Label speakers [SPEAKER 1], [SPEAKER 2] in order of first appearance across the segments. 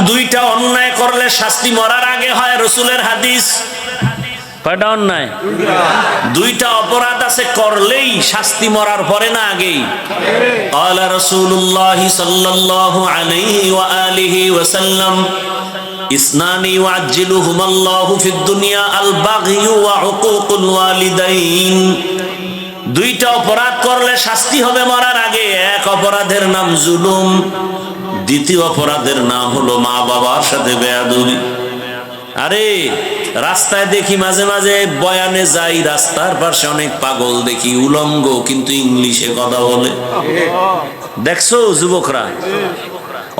[SPEAKER 1] দুইটা অন্যায় করলে শাস্তি মরার আগে হয়, রাসূলের হাদিস। কয়টা অন্যায়? দুইটা অপরাধ আছে করলেই শাস্তি মরার পরে না আগেই। ক্বালা রাসূলুল্লাহ সাল্লাল্লাহু আলাইহি ওয়া আলিহি ওয়াসাল্লাম ইসনানি ওয়াজ্জিলুহুমাল্লাহু ফিদ দুনিয়া আল বাগয়ু ওয়া উকুকুল ওয়ালিদাইন। দুইটা অপরাধ করলে শাস্তি হবে মরার আগে। এক অপরাধের নাম জুলুম, দ্বিতীয় অপরাধের নাম হলো মা বাবার সাথে বেয়াদবি। আরে রাস্তায় দেখি মাঝে মাঝে বয়ানে যাই, রাস্তার পাশে অনেক পাগল দেখি, উলঙ্গ কিন্তু ইংলিশে কথা বলে। দেখছো যুবকরা?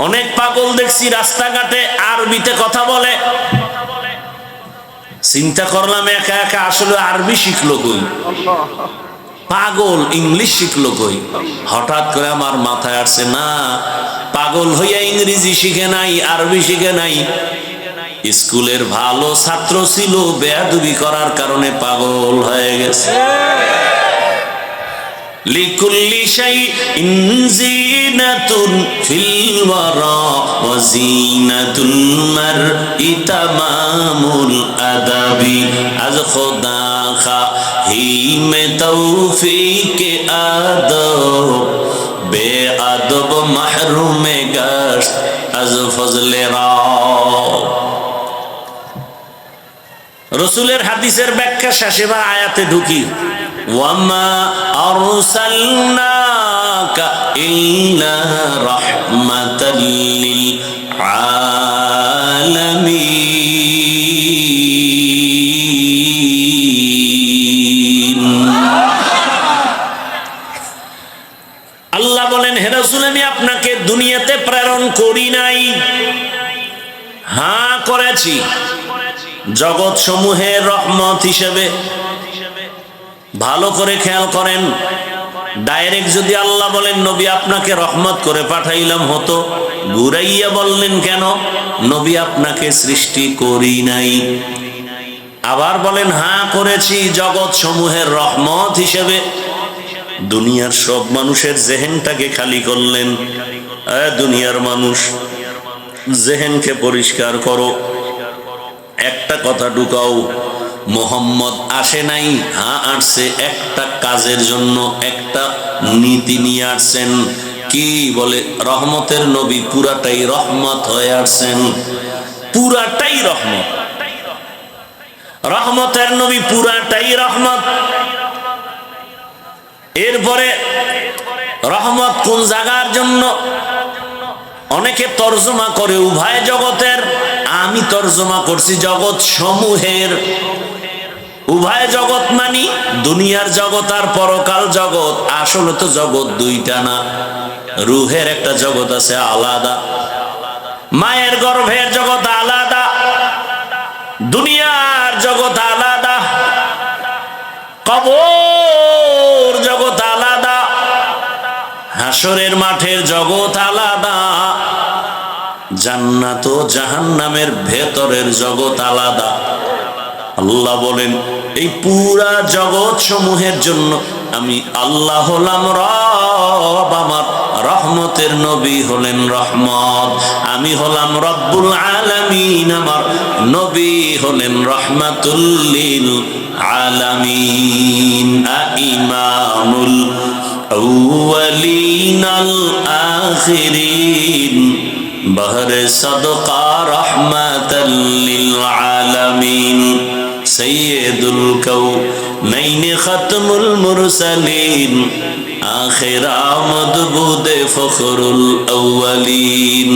[SPEAKER 1] অনেক পাগল দেখছি রাস্তাঘাটে আরবিতে কথা বলে। চিন্তা করলাম একা একা আসলে আরবি শিখলো কই, পাগল ইংলিশ শিখলো কই। হঠাৎ করে আমার মাথায় আসছে, না, পাগল হইয়া ইংরেজি শিখে নাই, আরবি শিখে নাই, স্কুলের ভালো ছাত্র ছিল, বেয়াদবি করার কারণে পাগল হয়ে গেছে। লিকুল্লি শাইইন জিনাতুন ফিল ওয়ারা ওয়া জিনাতুল মারই তামামুল আদাবি। আজ খোদা খাহি মে তৌফিক আদব, বেআদব মাহরুমে গশত আজ ফজলে রব। রাসূলের হাদিসের ব্যাখ্যা শেষে বা আয়াতে ঢুকি, ওয়ামা আরসালনাকা ইল্লা রাহমাতাল লিল আলামিন। আল্লাহ বলেন, হে রাসূল, আমি আপনাকে দুনিয়াতে প্রেরণ করি নাই। হ্যাঁ করেছি, জগৎ সমূহের রহমত হিসেবে। ভালো করে খেয়াল করেন, ডাইরেক্ট যদি আল্লাহ বলেন নবী আপনাকে রহমত করে পাঠাইলাম হতো, ঘুরাইয়া বললেন কেন নবী আপনাকে সৃষ্টি করি নাই। আবার বলেন হ্যাঁ করেছি, জগৎ সমূহের রহমত হিসেবে। দুনিয়ার সব মানুষের জেহেনটাকে খালি করলেন। দুনিয়ার মানুষ, জেহেনকে পরিষ্কার করো, একটা কথা ঢুকাও, মোহাম্মদ আসে নাই, হ্যাঁ আসছে একটা কাজের জন্য, একটা নীতি নিয়ে আসছেন। কি বলে? রহমতের নবী পুরাটাই রহমত হয়ে আসছেন, পুরাটাই রহমত। রহমতের নবী পুরাটাই রহমত। এরপরে রহমত কোন জায়গার জন্য? অনেকে তর্জমা করে উভয় জগতের, আমি তর্জমা করছি জগৎ সমূহের। উভয় জগৎ মানি দুনিয়ার জগৎ আর পরকাল জগৎ। আসলে তো জগৎ দুইটা না, রুহের একটা জগৎ আছে আলাদা, মায়ের গর্ভের জগৎ আলাদা, দুনিয়ার জগৎ আলাদা, কবর জগৎ আলাদা, হাসরের মাঠের জগৎ আলাদা, জান্নাত ও জাহান্নামের ভেতরের জগৎ আলাদা। আল্লাহ বলেন, এই পুরা জগৎ সমূহের জন্য আমি আল্লাহ হলাম রব, আমার রহমতের নবী হলেন রহমত। আমি হলাম রব্বুল আলামিন, আমার নবী হলেন রহমাতুল লিল আলামিন। ইমামুল আউয়ালিন আল আখিরিন, বহরে সদকা রহমাতাল লিল আলামিন। সৈয়দুল কাউনাইন খাতমুল মুরসালিন, আখির আমদ বুদে ফখরুল আউয়ালিন।